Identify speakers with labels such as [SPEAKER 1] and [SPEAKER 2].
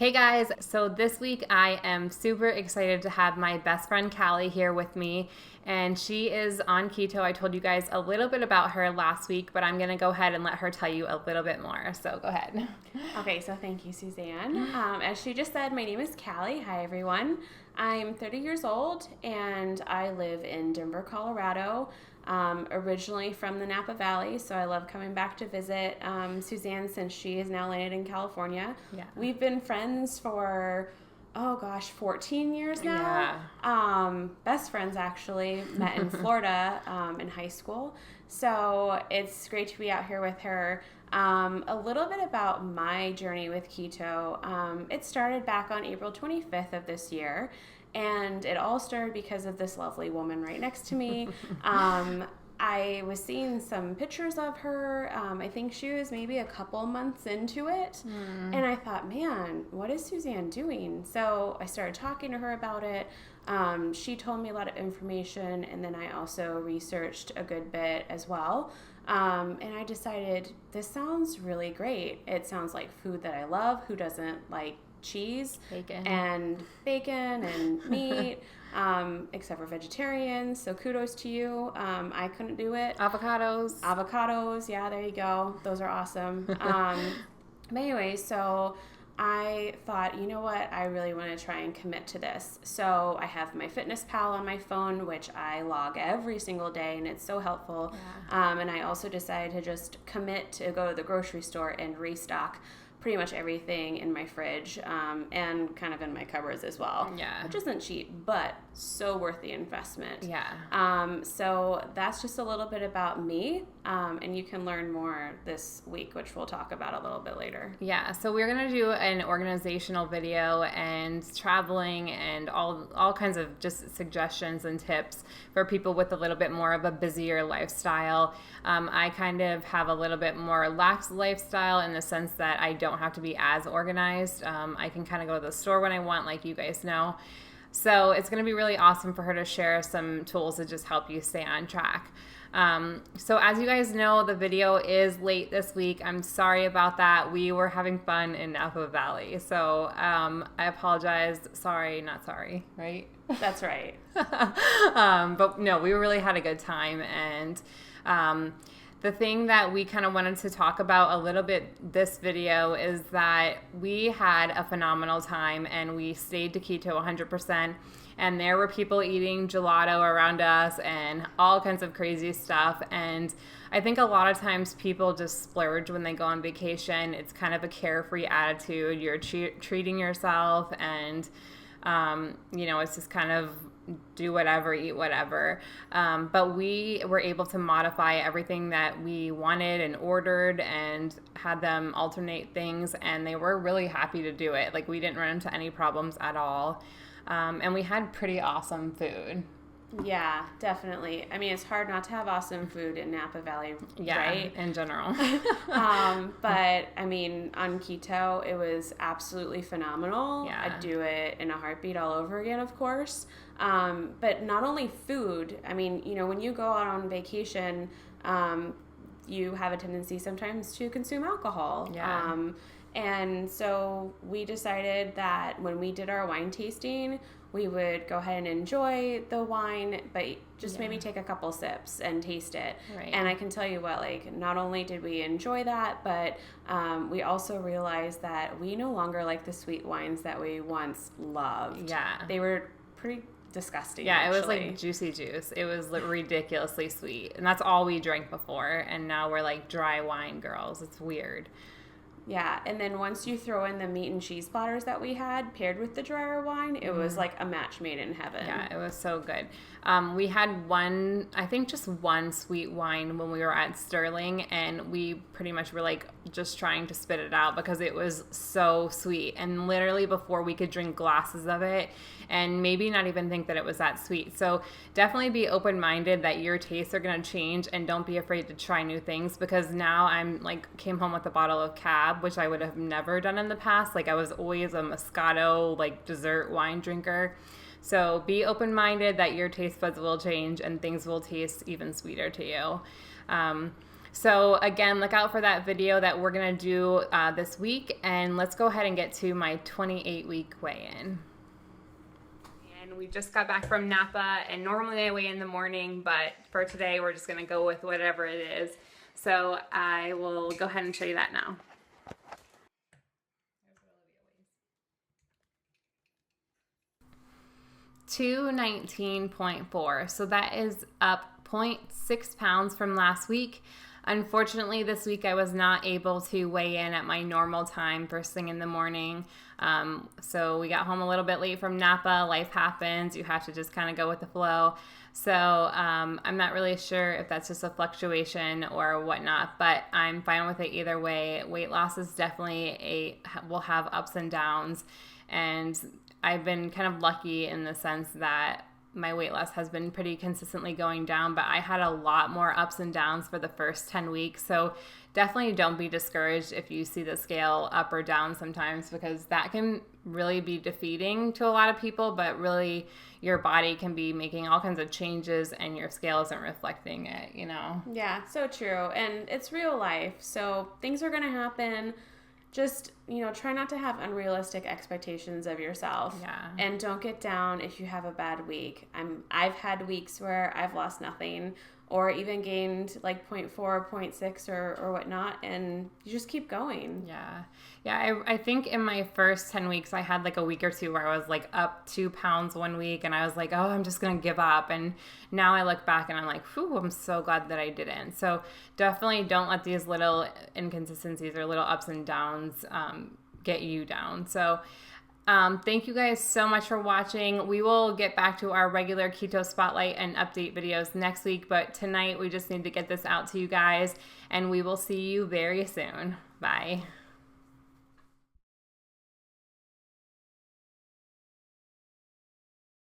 [SPEAKER 1] Hey guys, so this week I am super excited to have my best friend Callie here with me, and she is on keto. I told you guys a little bit about her last week, but I'm going to go ahead and let her tell you a little bit more, so go ahead.
[SPEAKER 2] Okay, so thank you, Suzanne. As she just said, my name is Callie. Hi, everyone. I'm 30 years old, and I live in Denver, Colorado, originally from the Napa Valley, so I love coming back to visit Suzanne since she is now landed in California.
[SPEAKER 1] Yeah.
[SPEAKER 2] We've been friends for 14 years now.
[SPEAKER 1] Yeah.
[SPEAKER 2] Best friends, actually. Met in Florida in high school. So it's great to be out here with her. A little bit about my journey with keto. It started back on April 25th of this year, and it all started because of this lovely woman right next to me. I was seeing some pictures of her. I think she was maybe a couple months into it. And I thought, man, what is Suzanne doing? So I started talking to her about it. She told me a lot of information, and then I also researched a good bit as well. And I decided, this sounds really great. It sounds like food that I love. Who doesn't like cheese and bacon and meat, except for vegetarians, so kudos to you. I couldn't do it. Avocados, yeah, there you go, those are awesome. But anyway, so I thought, you know what, I really want to try and commit to this. So I have my Fitness Pal on my phone, which I log every single day, and it's so helpful. And I also decided to just commit to go to the grocery store and restock pretty much everything in my fridge, and kind of in my cupboards as well.
[SPEAKER 1] Yeah.
[SPEAKER 2] Which isn't cheap, but so worth the investment.
[SPEAKER 1] Yeah.
[SPEAKER 2] So that's just a little bit about me, and you can learn more this week, which we'll talk about a little bit later.
[SPEAKER 1] Yeah, so we're going to do an organizational video and traveling and all kinds of just suggestions and tips for people with a little bit more of a busier lifestyle. I kind of have a little bit more lax lifestyle in the sense that I don't have to be as organized. I can kind of go to the store when I want, like you guys know. So it's going to be really awesome for her to share some tools to just help you stay on track. So as you guys know, the video is late this week. I'm sorry about that. We were having fun in Napa Valley. So I apologize. Sorry, not sorry, right?
[SPEAKER 2] That's right.
[SPEAKER 1] But no, we really had a good time. And the thing that we kind of wanted to talk about a little bit this video is that we had a phenomenal time and we stayed to keto 100%. And there were people eating gelato around us and all kinds of crazy stuff. And I think a lot of times people just splurge when they go on vacation. It's kind of a carefree attitude. You're treating yourself, and it's just kind of do whatever, eat whatever. But we were able to modify everything that we wanted and ordered and had them alternate things, and they were really happy to do it. Like, we didn't run into any problems at all. And we had pretty awesome food.
[SPEAKER 2] Yeah, definitely. I mean, it's hard not to have awesome food in Napa Valley,
[SPEAKER 1] right? In general.
[SPEAKER 2] But, I mean, on keto, it was absolutely phenomenal.
[SPEAKER 1] Yeah.
[SPEAKER 2] I'd do it in a heartbeat all over again, of course. But not only food. I mean, when you go out on vacation, you have a tendency sometimes to consume alcohol.
[SPEAKER 1] Yeah.
[SPEAKER 2] And so we decided that when we did our wine tasting, we would go ahead and enjoy the wine, but just maybe take a couple sips and taste it.
[SPEAKER 1] Right.
[SPEAKER 2] And I can tell you what, not only did we enjoy that, but we also realized that we no longer like the sweet wines that we once loved.
[SPEAKER 1] Yeah.
[SPEAKER 2] They were pretty disgusting.
[SPEAKER 1] Yeah,
[SPEAKER 2] actually.
[SPEAKER 1] It was like juicy juice. It was ridiculously sweet. And that's all we drank before. And now we're like dry wine girls. It's weird.
[SPEAKER 2] Yeah, and then once you throw in the meat and cheese platters that we had paired with the drier wine, it was like a match made in heaven.
[SPEAKER 1] Yeah, it was so good. We had just one sweet wine when we were at Sterling, and we pretty much were like just trying to spit it out because it was so sweet. And literally before we could drink glasses of it and maybe not even think that it was that sweet. So definitely be open-minded that your tastes are going to change, and don't be afraid to try new things, because now I'm came home with a bottle of Cab, which I would have never done in the past. I was always a Moscato dessert wine drinker. So be open-minded that your taste buds will change and things will taste even sweeter to you. So again, look out for that video that we're gonna do this week, and let's go ahead and get to my 28-week weigh-in. And we just got back from Napa, and normally I weigh in the morning, but for today we're just gonna go with whatever it is. So I will go ahead and show you that now. 219.4, so that is up 0.6 pounds from last week. Unfortunately, this week I was not able to weigh in at my normal time first thing in the morning. So we got home a little bit late from Napa. Life happens. You have to just kind of go with the flow. So I'm not really sure if that's just a fluctuation or whatnot, but I'm fine with it either way. Weight loss is definitely will have ups and downs, and I've been kind of lucky in the sense that my weight loss has been pretty consistently going down, but I had a lot more ups and downs for the first 10 weeks. So definitely don't be discouraged if you see the scale up or down sometimes, because that can really be defeating to a lot of people, but really your body can be making all kinds of changes and your scale isn't reflecting it, you know?
[SPEAKER 2] Yeah, so true. And it's real life. So things are going to happen. Just, try not to have unrealistic expectations of yourself.
[SPEAKER 1] Yeah.
[SPEAKER 2] And don't get down if you have a bad week. I've had weeks where I've lost nothing or even gained like 0.4, 0.6 or whatnot, and you just keep going.
[SPEAKER 1] Yeah. Yeah, I think in my first 10 weeks, I had like a week or two where I was like up 2 pounds one week, and I was like, oh, I'm just going to give up. And now I look back and I'm like, whew, I'm so glad that I didn't. So definitely don't let these little inconsistencies or little ups and downs get you down. So thank you guys so much for watching. We will get back to our regular keto spotlight and update videos next week, but tonight we just need to get this out to you guys, and we will see you very soon. Bye.